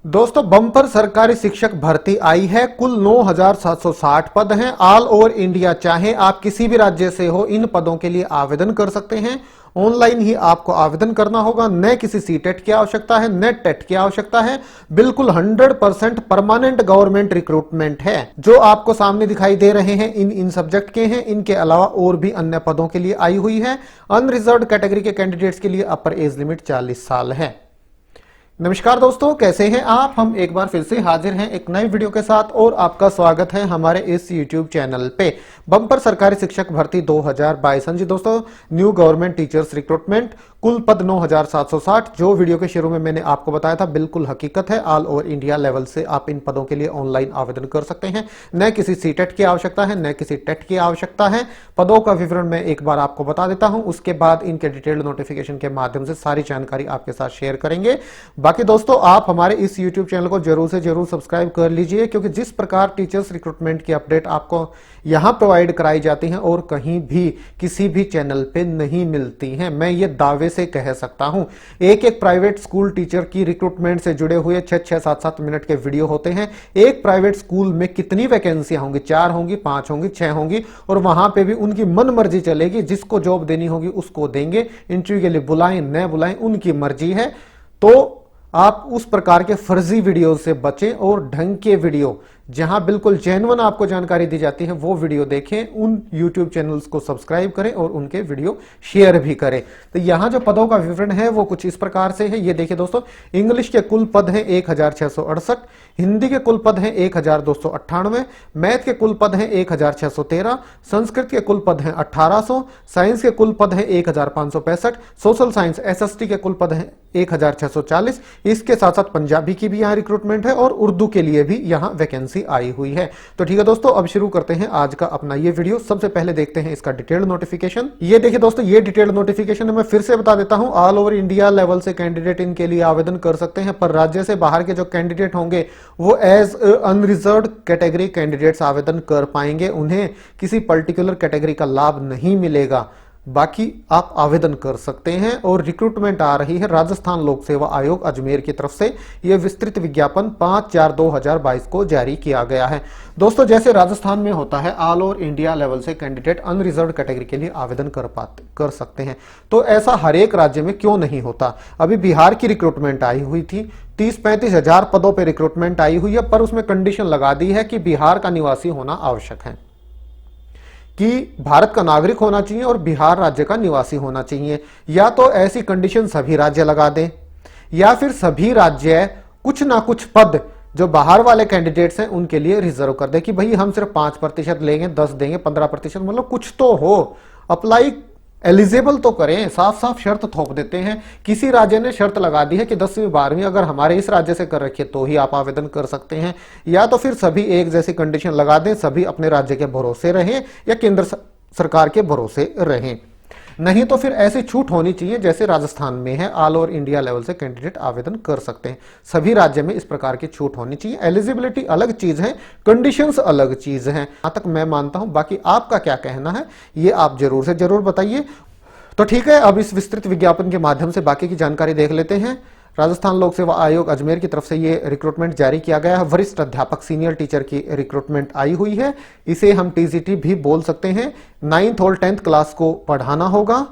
दोस्तों बम्पर सरकारी शिक्षक भर्ती आई है। कुल 9,760 पद हैं। ऑल ओवर इंडिया, चाहे आप किसी भी राज्य से हो, इन पदों के लिए आवेदन कर सकते हैं। ऑनलाइन ही आपको आवेदन करना होगा। न किसी सीटेट की आवश्यकता है, न टेट की आवश्यकता है। बिल्कुल 100% परमानेंट गवर्नमेंट रिक्रूटमेंट है। जो आपको सामने दिखाई दे रहे हैं इन सब्जेक्ट के हैं। इनके अलावा और भी अन्य पदों के लिए आई हुई है। अनरिजर्व्ड कैटेगरी के कैंडिडेट्स के लिए अपर एज लिमिट 40 साल है। नमस्कार दोस्तों, कैसे हैं आप। हम एक बार फिर से हाजिर हैं एक नई वीडियो के साथ और आपका स्वागत है हमारे इस YouTube चैनल पे। बम्पर सरकारी शिक्षक भर्ती 2022। जी दोस्तों, न्यू गवर्नमेंट टीचर्स रिक्रूटमेंट, कुल पद 9,760। जो वीडियो के शुरू में मैंने आपको बताया था बिल्कुल हकीकत है। ऑल ओवर इंडिया लेवल से आप इन पदों के लिए ऑनलाइन आवेदन कर सकते हैं। न किसी सीटेट की आवश्यकता है, न किसी टेट की आवश्यकता है। पदों का विवरण मैं एक बार आपको बता देता हूं, उसके बाद इनके डिटेल्ड नोटिफिकेशन के माध्यम से सारी जानकारी आपके साथ शेयर करेंगे। बाकी दोस्तों, आप हमारे इस YouTube चैनल को जरूर से जरूर सब्सक्राइब कर लीजिए, क्योंकि जिस प्रकार टीचर्स रिक्रूटमेंट की अपडेट आपको यहां प्रोवाइड कराई जाती हैं और कहीं भी किसी भी चैनल पे नहीं मिलती हैं, मैं ये दावे से कह सकता हूं। एक एक प्राइवेट स्कूल टीचर की रिक्रूटमेंट से जुड़े हुए 6-6, 7-7 मिनट के वीडियो होते हैं। एक प्राइवेट स्कूल में कितनी वैकेंसियां होंगी, 4 होंगी, 5 होंगी, 6 होंगी, और वहां पे भी उनकी मन मर्जी चलेगी। जिसको जॉब देनी होगी उसको देंगे। इंटरव्यू के लिए बुलाएं न बुलाएं उनकी मर्जी है। तो आप उस प्रकार के फर्जी वीडियो से बचें और ढंग के वीडियो, जहां बिल्कुल जेन्युइन आपको जानकारी दी जाती है, वो वीडियो देखें। उन YouTube चैनल्स को सब्सक्राइब करें और उनके वीडियो शेयर भी करें। तो यहां जो पदों का विवरण है वो कुछ इस प्रकार से है। ये देखिए दोस्तों, इंग्लिश के कुल पद हैं 1,668, हिंदी के कुल पद हैं 1,298, मैथ के कुल पद हैं 1,613, संस्कृत के कुल पद हैं 1,800, साइंस के कुल पद हैं 1,565, सोशल साइंस SST के कुल पद हैं 1,640। इसके साथ साथ पंजाबी की भी यहां रिक्रूटमेंट है और उर्दू के लिए भी यहां वैकेंसी आई हुई है। तो ठीक है दोस्तों, अब शुरू करते हैं आज का अपना ये वीडियो। सबसे पहले देखते हैं इसका डिटेल्ड नोटिफिकेशन। ये देखिए दोस्तों, ये डिटेल्ड नोटिफिकेशन मैं फिर से बता देता हूं। ऑल ओवर इंडिया लेवल से कैंडिडेट इनके लिए आवेदन कर सकते हैं, पर राज्य से बाहर के जो कैंडिडेट होंगे वो एज अनरिजर्व्ड कैटेगरी कैंडिडेट्स आवेदन कर पाएंगे। उन्हें किसी पर्टिकुलर कैटेगरी का लाभ नहीं मिलेगा। बाकी आप आवेदन कर सकते हैं। और रिक्रूटमेंट आ रही है राजस्थान लोक सेवा आयोग अजमेर की तरफ से। यह विस्तृत विज्ञापन 5/4/2022 को जारी किया गया है। दोस्तों, जैसे राजस्थान में होता है, ऑल ओवर इंडिया लेवल से कैंडिडेट अनरिजर्व्ड कैटेगरी के लिए आवेदन कर सकते हैं। तो ऐसा हर एक राज्य में क्यों नहीं होता। अभी बिहार की रिक्रूटमेंट आई हुई थी, 30-35 हजार पदों पर रिक्रूटमेंट आई हुई है, पर उसमें कंडीशन लगा दी है कि बिहार का निवासी होना आवश्यक है, कि भारत का नागरिक होना चाहिए और बिहार राज्य का निवासी होना चाहिए। या तो ऐसी कंडीशन सभी राज्य लगा दें, या फिर सभी राज्य कुछ ना कुछ पद जो बाहर वाले कैंडिडेट्स हैं उनके लिए रिजर्व कर दे, कि भाई हम सिर्फ 5% लेंगे, 10 देंगे, 15%, मतलब कुछ तो हो। अप्लाई एलिजिबल तो करें। साफ साफ शर्त थोप देते हैं। किसी राज्य ने शर्त लगा दी है कि 10वीं 12वीं अगर हमारे इस राज्य से कर रखी है तो ही आप आवेदन कर सकते हैं। या तो फिर सभी एक जैसी कंडीशन लगा दें, सभी अपने राज्य के भरोसे रहें या केंद्र सरकार के भरोसे रहें। नहीं तो फिर ऐसी छूट होनी चाहिए जैसे राजस्थान में है। ऑल ओवर इंडिया लेवल से कैंडिडेट आवेदन कर सकते हैं। सभी राज्य में इस प्रकार की छूट होनी चाहिए। एलिजिबिलिटी अलग चीज है, कंडीशंस अलग चीज हैं। यहां तक मैं मानता हूं। बाकी आपका क्या कहना है ये आप जरूर से जरूर बताइए। तो ठीक है, अब इस विस्तृत विज्ञापन के माध्यम से बाकी की जानकारी देख लेते हैं। राजस्थान लोक सेवा आयोग अजमेर की तरफ से ये रिक्रूटमेंट जारी किया गया है। वरिष्ठ अध्यापक सीनियर टीचर की रिक्रूटमेंट आई हुई है। इसे हम TGT भी बोल सकते हैं। 9th और 10th क्लास को पढ़ाना होगा।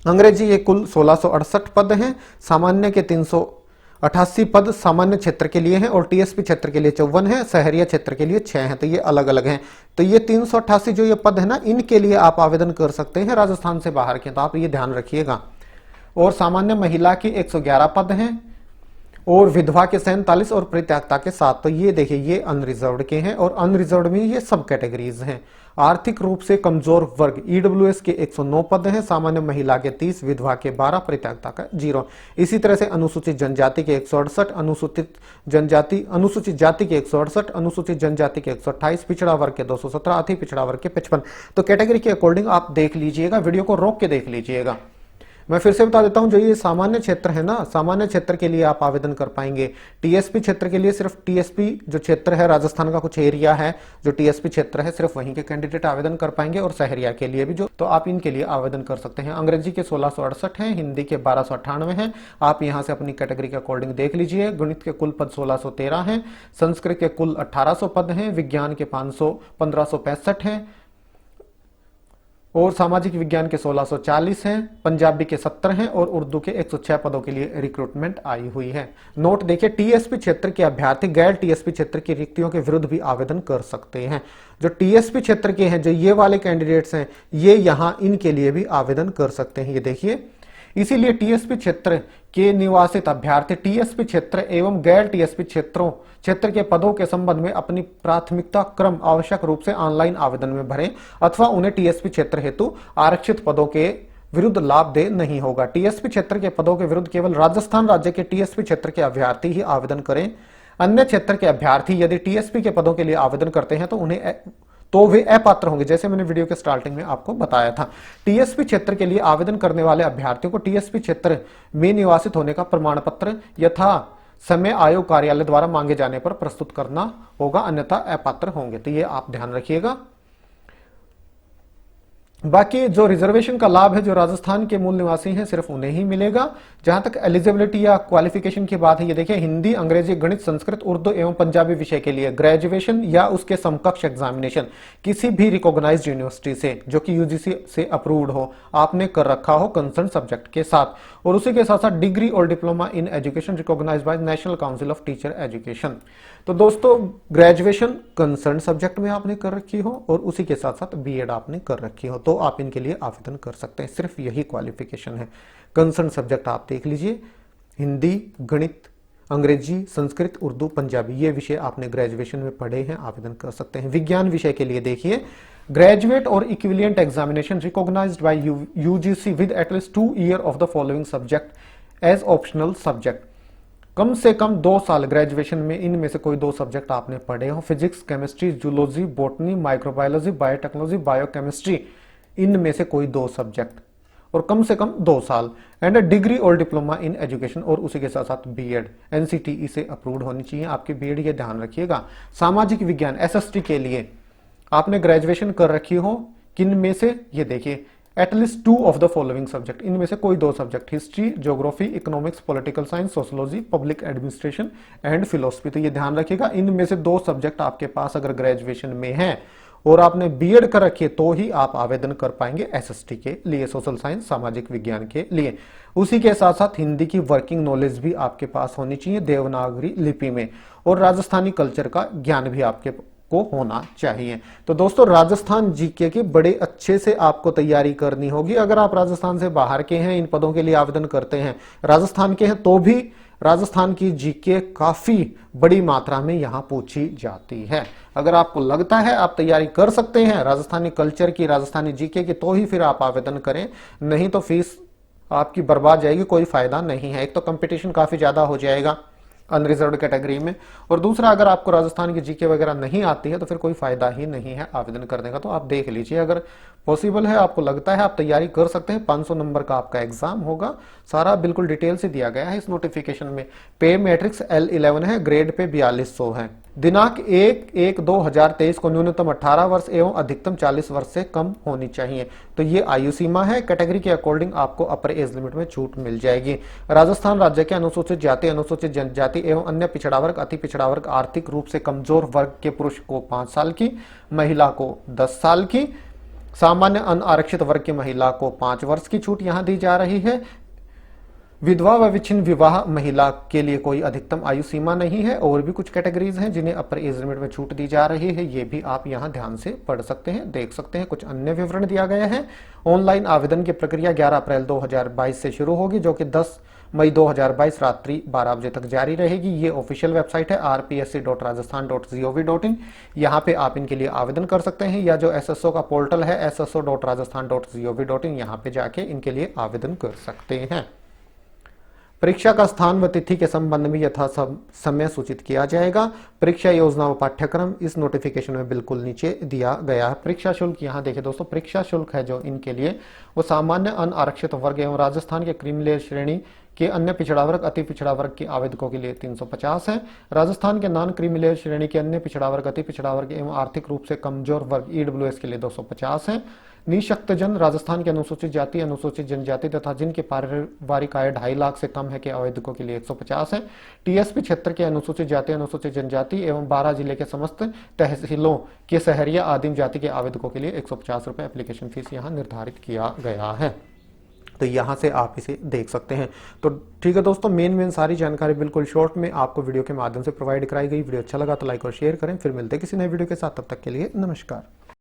अंग्रेजी ये कुल 1668 पद हैं। सामान्य के 388 पद सामान्य क्षेत्र के लिए हैं और TSP क्षेत्र के लिए 54 है। शहरिया क्षेत्र के लिए 6 हैं। तो ये अलग अलग हैं। तो ये 388 जो ये पद है ना, इनके लिए आप आवेदन कर सकते हैं राजस्थान से बाहर के। तो आप ये ध्यान रखिएगा। और सामान्य महिला की 111 पद हैं और विधवा के 47 और परित्यक्ता के 7। तो ये देखिए, ये अनरिजर्व्ड के हैं और अनरिजर्व्ड में ये सब कैटेगरीज हैं। आर्थिक रूप से कमजोर वर्ग EWS के 109 पद हैं। सामान्य महिला के 30, विधवा के 12, परित्यक्ता का 0। इसी तरह से अनुसूचित जनजाति के 168, अनुसूचित जाति के 168, अनुसूचित जनजाति के 128, पिछड़ा वर्ग के 217, अति पिछड़ा वर्ग के 55। तो कैटेगरी के अकॉर्डिंग आप देख लीजिएगा, वीडियो को रोक के देख लीजिएगा। मैं फिर से बता देता हूं, जो ये सामान्य क्षेत्र है ना, सामान्य क्षेत्र के लिए आप आवेदन कर पाएंगे। टीएसपी क्षेत्र के लिए सिर्फ टीएसपी जो क्षेत्र है, राजस्थान का कुछ एरिया है जो टीएसपी क्षेत्र है, सिर्फ वहीं के कैंडिडेट आवेदन कर पाएंगे, और शहरिया के लिए भी जो, तो आप इनके लिए आवेदन कर सकते हैं। अंग्रेजी के 1668 हैं, हिंदी के 1298 हैं। आप यहां से अपनी कैटेगरी के अकॉर्डिंग देख लीजिए। गणित के कुल पद 1613 हैं, संस्कृत के कुल 1800 पद हैं, विज्ञान के 1565 हैं, और सामाजिक विज्ञान के 1640 हैं, पंजाबी के 70 हैं, और उर्दू के 106 पदों के लिए रिक्रूटमेंट आई हुई है। नोट देखिए, टीएसपी क्षेत्र के अभ्यर्थी गैर टीएसपी क्षेत्र की रिक्तियों के विरुद्ध भी आवेदन कर सकते हैं। जो टीएसपी क्षेत्र के हैं, जो ये वाले कैंडिडेट्स हैं, ये यहां इनके लिए भी आवेदन कर सकते हैं, ये देखिए। इसीलिए टीएसपी क्षेत्र के निवासित अभ्यर्थी टीएसपी क्षेत्र एवं गैर टीएसपी क्षेत्र के पदों के संबंध में अपनी प्राथमिकता क्रम आवश्यक रूप से ऑनलाइन आवेदन में भरें, अथवा उन्हें टीएसपी क्षेत्र हेतु आरक्षित पदों के विरुद्ध लाभ दे नहीं होगा। टीएसपी क्षेत्र के पदों के विरुद्ध केवल राजस्थान राज्य के टीएसपी क्षेत्र के अभ्यर्थी ही आवेदन करें। अन्य क्षेत्र के अभ्यर्थी यदि टीएसपी के पदों के लिए आवेदन करते हैं तो वे अपात्र होंगे, जैसे मैंने वीडियो के स्टार्टिंग में आपको बताया था। टीएसपी क्षेत्र के लिए आवेदन करने वाले अभ्यर्थियों को टीएसपी क्षेत्र में निवासित होने का प्रमाण पत्र यथा समय आयोग कार्यालय द्वारा मांगे जाने पर प्रस्तुत करना होगा, अन्यथा अपात्र होंगे। तो ये आप ध्यान रखिएगा। बाकी जो रिजर्वेशन का लाभ है, जो राजस्थान के मूल निवासी हैं, सिर्फ उन्हें ही मिलेगा। जहां तक एलिजिबिलिटी या क्वालिफिकेशन की बात है, ये देखिए, हिंदी, अंग्रेजी, गणित, संस्कृत, उर्दू एवं पंजाबी विषय के लिए ग्रेजुएशन या उसके समकक्ष एग्जामिनेशन किसी भी रिकॉग्नाइज्ड यूनिवर्सिटी से, जो कि यूजीसी से अप्रूव्ड हो, आपने कर रखा हो कंसर्न सब्जेक्ट के साथ, और उसी के साथ साथ डिग्री और diploma in education recognised by national council of teacher education. तो दोस्तों, ग्रेजुएशन कंसर्न सब्जेक्ट में आपने कर रखी हो और उसी के साथ साथ बीएड आपने कर रखी हो, तो आप इनके लिए आवेदन कर सकते हैं। सिर्फ यही क्वालिफिकेशन है। कंसर्न सब्जेक्ट आप देख लीजिए, हिंदी, गणित, अंग्रेजी, संस्कृत, उर्दू, पंजाबी, ये विषय आपने ग्रेजुएशन में पढ़े हैं, आवेदन कर सकते हैं। विज्ञान विषय के लिए देखिए, ग्रेजुएट और equivalent examination recognised by UGC with at least 2 year of the following subject as optional subject. कम से कम 2 साल ग्रेजुएशन में इनमें से कोई 2 सब्जेक्ट आपने पढ़े हो, physics, chemistry, zoology, botany, microbiology, biotechnology, biochemistry, इनमें से कोई 2 सब्जेक्ट, और कम से कम 2 साल, एंड डिग्री और डिप्लोमा इन एजुकेशन, और उसी के साथ साथ बीएड एनसीटीई से अप्रूव्ड होनी चाहिए आपकी बीएड, ये ध्यान रखिएगा। सामाजिक विज्ञान एसएसटी के लिए आपने ग्रेजुएशन कर रखी हो, किन में से, ये देखिए, at least 2 of the following subject, इनमें से कोई 2 subject, history, geography, economics, political science, sociology, public administration and philosophy. तो ये ध्यान रखिएगा, इनमें से 2 सब्जेक्ट आपके पास अगर ग्रेजुएशन में है और आपने बीएड कर रखी है, तो ही आप आवेदन कर पाएंगे एसएसटी के लिए, सोशल साइंस, सामाजिक विज्ञान के लिए। उसी के साथ साथ हिंदी की वर्किंग नॉलेज भी आपके पास होनी चाहिए देवनागरी लिपि में, और राजस्थानी कल्चर का ज्ञान भी आपके को होना चाहिए। तो दोस्तों, राजस्थान जीके की बड़े अच्छे से आपको तैयारी करनी होगी। अगर आप राजस्थान से बाहर के हैं, इन पदों के लिए आवेदन करते हैं, राजस्थान के हैं, तो भी राजस्थान की जीके काफी बड़ी मात्रा में यहां पूछी जाती है। अगर आपको लगता है आप तैयारी कर सकते हैं राजस्थानी कल्चर की, राजस्थानी जीके की, तो ही फिर आप आवेदन करें, नहीं तो फीस आपकी बर्बाद जाएगी, कोई फायदा नहीं है। एक तो कंपटीशन काफी ज्यादा हो जाएगा अनरिजर्व्ड कैटेगरी में, और दूसरा, अगर आपको राजस्थान की जीके वगैरह नहीं आती है तो फिर कोई फायदा ही नहीं है आवेदन करने का। तो आप देख लीजिए, अगर पॉसिबल है, आपको लगता है, आप तैयारी कर सकते हैं। 500 नंबर का आपका एग्जाम होगा, सारा बिल्कुल डिटेल से दिया गया है इस नोटिफिकेशन में। पे मैट्रिक्स L11 है, ग्रेड पे 4200 है। दिनांक 1/1/2023 को न्यूनतम 18 वर्ष एवं अधिकतम 40 वर्ष से कम होनी चाहिए। तो ये आयु सीमा है। कैटेगरी के अकॉर्डिंग आपको अपर एज लिमिट में छूट मिल जाएगी। राजस्थान राज्य के अनुसूचित जाति, अनुसूचित जनजाति एवं अन्य पिछड़ा वर्ग, अति पिछड़ा वर्ग, आर्थिक रूप से कमजोर वर्ग के पुरुष को 5 साल की, महिला को 10 साल की, सामान्य अनारक्षित वर्ग की महिला को 5 वर्ष की छूट यहां दी जा रही है। विधवा व विच्छिन्न विवाह महिला के लिए कोई अधिकतम आयु सीमा नहीं है। और भी कुछ कैटेगरीज हैं जिन्हें अपर एज लिमिट में छूट दी जा रही है, ये भी आप यहां ध्यान से पढ़ सकते हैं, देख सकते हैं। कुछ अन्य विवरण दिया गया है। ऑनलाइन आवेदन की प्रक्रिया 11 अप्रैल 2022 से शुरू होगी, जो कि 10 मई 2022 रात्रि 12 बजे तक जारी रहेगी। ये ऑफिशियल वेबसाइट है rpsc.rajasthan.gov.in। यहाँ पे आप इनके लिए आवेदन कर सकते हैं, या जो एसएसओ का पोर्टल है sso.rajasthan.gov.in, यहाँ पे जाके इनके लिए आवेदन कर सकते हैं। परीक्षा का स्थान व तिथि के संबंध में यथा समय सूचित किया जाएगा। परीक्षा योजना व पाठ्यक्रम इस नोटिफिकेशन में बिल्कुल नीचे दिया गया है। परीक्षा शुल्क यहाँ देखें दोस्तों, परीक्षा शुल्क है जो इनके लिए वो सामान्य अनारक्षित वर्ग एवं राजस्थान के क्रीमी श्रेणी के अन्य पिछड़ा वर्ग, अति पिछड़ा वर्ग के आवेदकों के लिए 350 है। राजस्थान के नॉन क्रीमी श्रेणी के अन्य पिछड़ा वर्ग, अति पिछड़ा वर्ग एवं आर्थिक रूप से कमजोर वर्ग ईडब्ल्यूएस के लिए 250 है। निःशक्तजन, राजस्थान के अनुसूचित जाति, अनुसूचित जनजाति तथा जिनके पारिवारिक आय 2.5 लाख से कम है के आवेदकों के लिए 150 है। टीएसपी क्षेत्र के अनुसूचित जाति, अनुसूचित जनजाति एवं 12 जिले के समस्त तहसीलों के शहरिया आदिम जाति के आवेदकों के लिए 150 रुपए एप्लीकेशन फीस यहाँ निर्धारित किया गया है। तो यहाँ से आप इसे देख सकते हैं। तो ठीक है दोस्तों, मेन सारी जानकारी बिल्कुल शॉर्ट में आपको वीडियो के माध्यम से प्रोवाइड कराई गई। वीडियो अच्छा लगा तो लाइक और शेयर करें। फिर मिलते हैं किसी नए वीडियो के साथ, तब तक के लिए नमस्कार।